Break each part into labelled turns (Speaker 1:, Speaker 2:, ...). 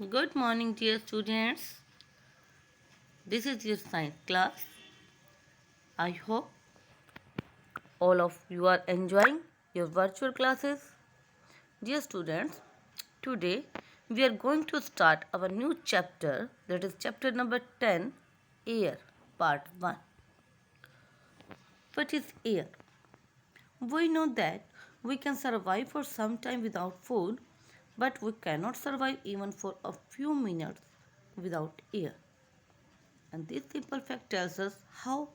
Speaker 1: Good morning, dear students. This is your science class. I hope all of you are enjoying your virtual classes. Dear students, today we are going to start our new chapter, that is chapter number 10, Air, part 1. What is air? We know that we can survive for some time without food, but we cannot survive even for a few minutes without air. And this simple fact tells us how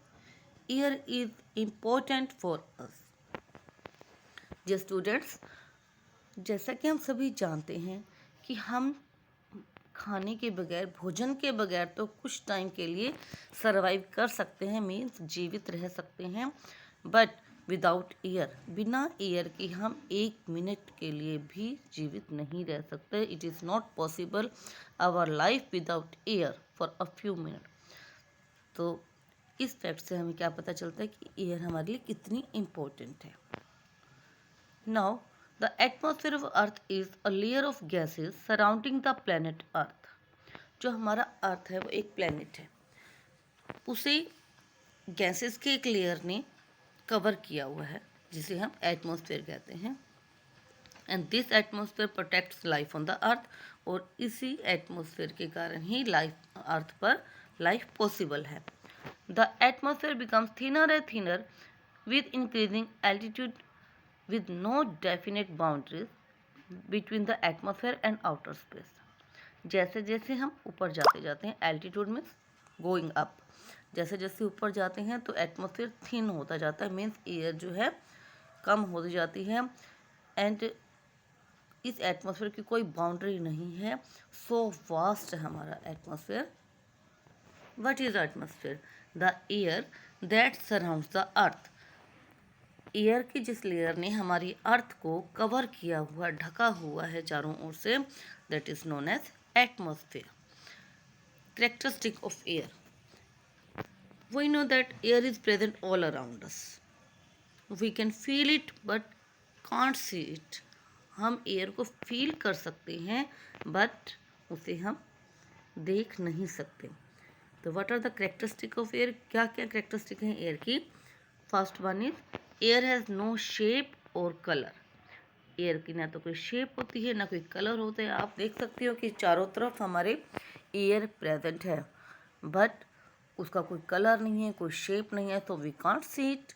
Speaker 1: air is important for us. Dear students, जैसा कि हम सभी जानते हैं कि हम खाने के बगैर, भोजन के बगैर तो कुछ टाइम के लिए सरवाइव कर सकते हैं, मीन्स जीवित रह सकते हैं, बट विदाउट एयर, बिना एयर के हम एक मिनट के लिए भी जीवित नहीं रह सकते. It is not possible our life without air for a few minute. तो इस फैक्ट से हमें क्या पता चलता है कि एयर हमारे लिए कितनी इम्पोर्टेंट है. Now the atmosphere of earth is a layer of gases surrounding the planet earth. जो हमारा अर्थ है वो एक प्लैनेट है, उसे गैसेस के एक लेयर ने कवर किया हुआ है जिसे हम एटमॉस्फेयर कहते हैं. And this atmosphere protects life on the earth. और इसी एटमॉस्फेयर के कारण ही लाइफ अर्थ पर लाइफ पॉसिबल है. The atmosphere becomes thinner and thinner with increasing altitude, with no definite boundaries between the atmosphere and outer space. जैसे जैसे हम ऊपर जाते जाते हैं, एल्टीट्यूड में गोइंग अप, जैसे जैसे ऊपर जाते हैं तो एटमॉस्फेयर थिन होता जाता है, मीन्स एयर जो है कम होती जाती है. एंड इस एटमॉस्फेयर की कोई बाउंड्री नहीं है, सो वास्ट है हमारा atmosphere. What is atmosphere? The air that surrounds the earth. Air की जिस लेयर ने हमारी अर्थ को कवर किया हुआ, ढका हुआ है चारों ओर से, that is known as atmosphere. Characteristic of air. We know that air is present all around us. We can feel it but can't see it. हम एयर को फील कर सकते हैं बट उसे हम देख नहीं सकते. तो what are the characteristic of air? क्या क्या करेक्टरिस्टिक हैं एयर की? First one is air has no shape और कलर. एयर की ना तो कोई शेप होती है ना कोई कलर होता है. आप देख सकते हो कि चारों तरफ हमारे एयर प्रेजेंट है बट उसका कोई कलर नहीं है, कोई शेप नहीं है, तो we can't see it.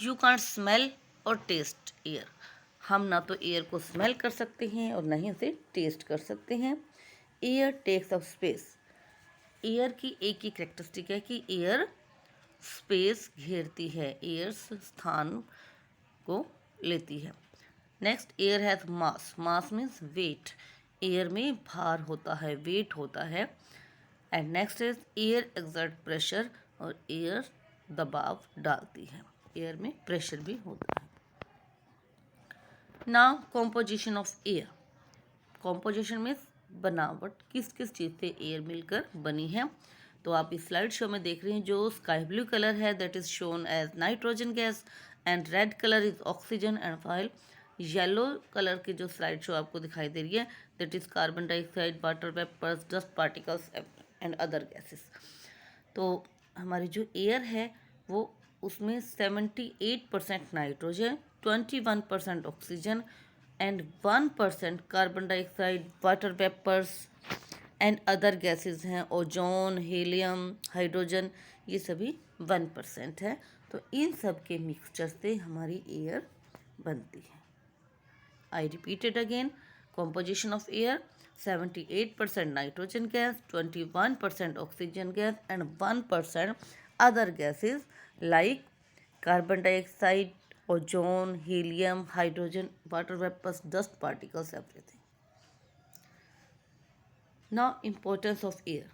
Speaker 1: You can't smell और टेस्ट एयर. हम ना तो एयर को स्मेल कर सकते हैं और ना ही उसे टेस्ट कर सकते हैं. Air takes up space. Air की एक ही करेक्टरिस्टिक है कि एयर स्पेस घेरती है, एयर स्थान को लेती है. Next, air has mass. Mass means weight. Air में भार होता है, वेट होता है. And next is air exert pressure. और एयर दबाव डालती है, एयर में प्रेशर भी होता है. Now composition of air. Composition means बनावट, किस किस चीज़ से एयर मिलकर बनी है. तो आप इस स्लाइड शो में देख रहे हैं, जो स्काई ब्लू कलर है that is shown as nitrogen gas and red colour is oxygen. And file yellow colour की जो स्लाइड शो आपको दिखाई दे रही है that is carbon dioxide, water vapours, dust particles and other gases. तो हमारी जो एयर है वो उसमें 78% nitrogen, 21% oxygen and 1% carbon dioxide, water vapours and other gases हैं. ओजोन, हीलियम, हाइड्रोजन, ये सभी 1% है. तो इन सब के मिक्सचर से हमारी एयर बनती है. I repeated again, composition of air: 78% nitrogen gas, 21% oxygen gas and 1% other gases like carbon dioxide, ozone, helium, hydrogen, water vapors, dust particles, everything. Now importance of air.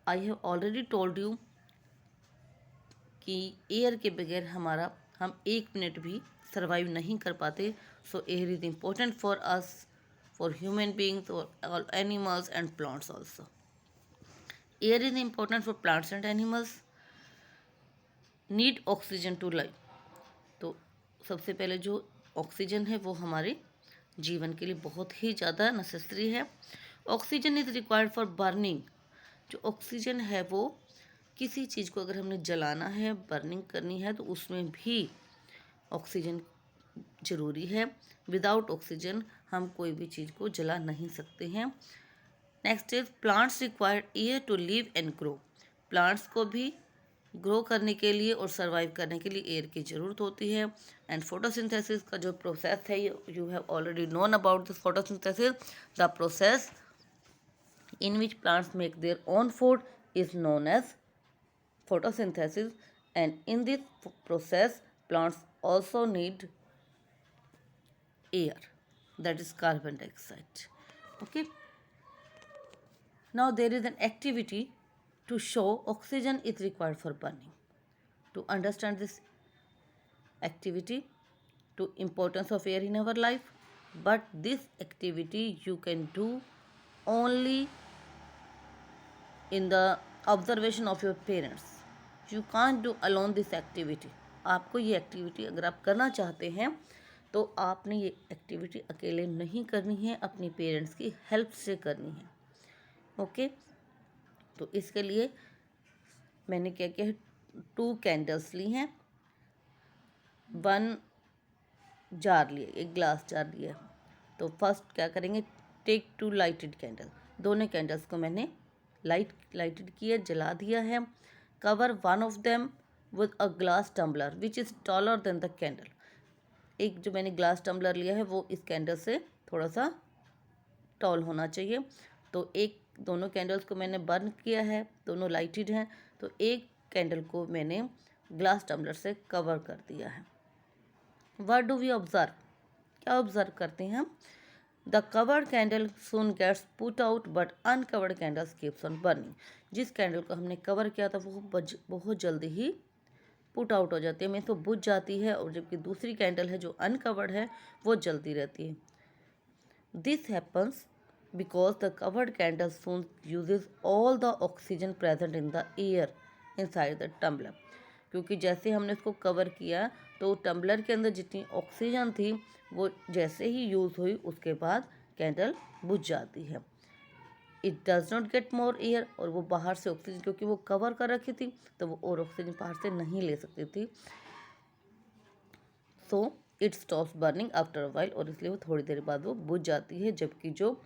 Speaker 1: I have already told you कि air के बगैर हम एक minute भी survive नहीं कर पाते. सो air is important for us, for human beings or all animals and plants also. Air is important for plants and animals. Need oxygen to live. तो सबसे पहले जो ऑक्सीजन है वो हमारे जीवन के लिए बहुत ही ज़्यादा नेसेसरी है। Oxygen is required for burning. जो ऑक्सीजन है वो किसी चीज़ को अगर हमने जलाना है, बर्निंग करनी है, तो उसमें भी ऑक्सीजन ज़रूरी है। विदाउट ऑक्सीजन हम कोई भी चीज़ को जला नहीं सकते हैं। Next is plants require air to live and grow. Plants को भी ग्रो करने के लिए और सर्वाइव करने के लिए एयर की ज़रूरत होती है। एंड फोटोसिंथेसिस का जो प्रोसेस है, you have already known about this photosynthesis. The process in which plants make their own food is known as photosynthesis, and in this process plants also need air, that is carbon dioxide. Okay, now there is an activity to show oxygen is required for burning. To understand this activity, to importance of air in our life, but this activity you can do only in the observation of your parents. You can't do alone this activity. आपको ये activity अगर आप करना चाहते हैं तो आपने ये एक्टिविटी अकेले नहीं करनी है, अपनी पेरेंट्स की हेल्प से करनी है। ओके, तो इसके लिए मैंने क्या किया है, 2 कैंडल्स ली हैं, 1 जार लिए, एक ग्लास जार लिया। तो फर्स्ट क्या करेंगे, टेक 2 लाइटेड कैंडल। दोनों कैंडल्स को मैंने लाइटेड किया, जला दिया है। Cover one of them with a glass tumbler which is taller than the candle. एक जो मैंने ग्लास टम्बलर लिया है वो इस कैंडल से थोड़ा सा टॉल होना चाहिए। तो एक दोनों कैंडल्स को मैंने बर्न किया है, दोनों लाइटेड हैं, तो एक कैंडल को मैंने ग्लास टम्बलर से कवर कर दिया है। व्हाट डू वी ऑब्जर्व, क्या ऑब्जर्व करते हैं हम, the covered candle soon gets put out but uncovered candles keeps on burning. जिस कैंडल को हमने कवर किया था वो बहुत जल्दी ही पुट आउट हो जाती है, मीन्स वो बुझ जाती है, और जबकि दूसरी कैंडल है जो अनकवर्ड है वो जलती रहती है। This happens because the covered candle soon uses all the oxygen present in the air inside the tumbler. क्योंकि जैसे हमने उसको कवर किया तो टम्बलर के अंदर जितनी ऑक्सीजन थी वो जैसे ही यूज़ हुई उसके बाद कैंडल बुझ जाती है। It does not get more air, और वो बाहर से ऑक्सीजन, क्योंकि वो कवर कर रखी थी तो वो और ऑक्सीजन बाहर से नहीं ले सकती थी। So it stops burning after a while, और इसलिए वो थोड़ी देर बाद वो बुझ जाती है। जबकि जो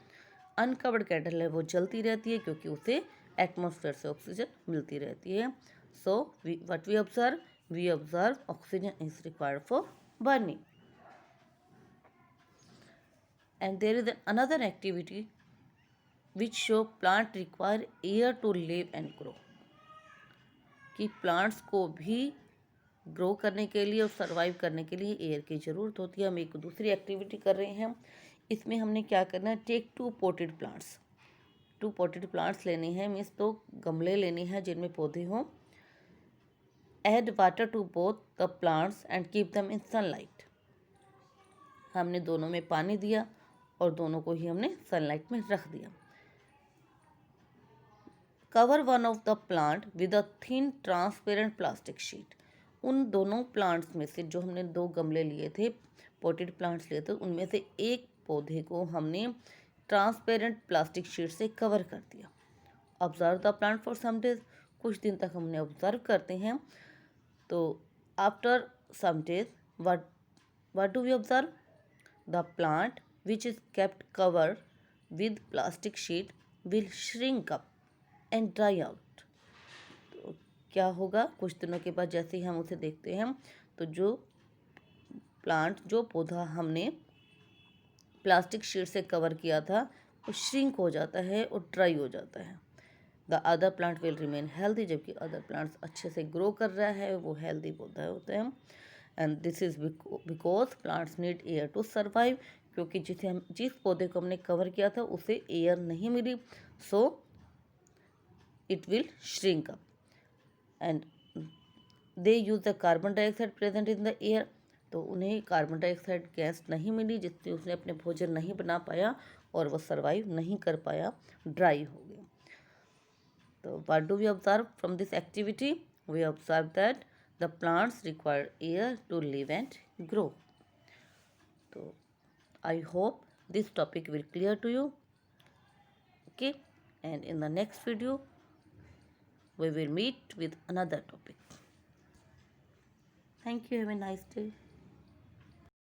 Speaker 1: अनकवर्ड कैंडल है वो जलती रहती है क्योंकि उसे एटमॉस्फेयर से ऑक्सीजन मिलती रहती है। So what we observe oxygen is required for burning. And there is another activity which show plant require air to live and grow, कि प्लांट्स को भी ग्रो करने के लिए और सर्वाइव करने के लिए एयर की ज़रूरत होती है। हम एक दूसरी एक्टिविटी कर रहे हैं, इसमें हमने क्या करना है, take 2 potted plants. 2 potted plants लेने हैं, मीन्स 2 गमले लेने हैं जिनमें पौधे हों। Add water to both the plants and keep them in sunlight. हमने दोनों में पानी दिया और दोनों को ही हमने सनलाइट में रख दिया। Cover one of the plant with a thin transparent plastic sheet. उन दोनों प्लांट्स में से, जो हमने 2 गमले लिए थे, पोटेड प्लांट्स लिए थे, उनमें से एक पौधे को हमने ट्रांसपेरेंट प्लास्टिक शीट से कवर कर दिया। Observe the plant for some days, कुछ दिन तक हमने ऑब्जर्व करते हैं। तो after some days what do we observe, the plant which is kept covered with plastic sheet will shrink up and dry out. तो क्या होगा, कुछ दिनों के बाद जैसे ही हम उसे देखते हैं तो जो पौधा हमने प्लास्टिक शीट से कवर किया था वो श्रिंक हो जाता है और ड्राई हो जाता है। The other plant will remain healthy, जबकि अदर प्लांट्स अच्छे से ग्रो कर रहा है, वो हेल्दी पौधा होते हैं। And this is because plants need air to survive, क्योंकि जिस पौधे को हमने कवर किया था उसे एयर नहीं मिली, सो it will shrink up and they use the carbon dioxide present in the air। तो उन्हें कार्बन डाइऑक्साइड गैस नहीं मिली जिससे उसने अपने भोजन नहीं बना पाया और वो सर्वाइव नहीं कर पाया, ड्राई हो गया। तो what do we observe from this activity, we observe that the plants require air to live and grow. तो I hope this topic will clear to you. Okay, and in the next video we will meet with another topic. Thank you. Have a nice day.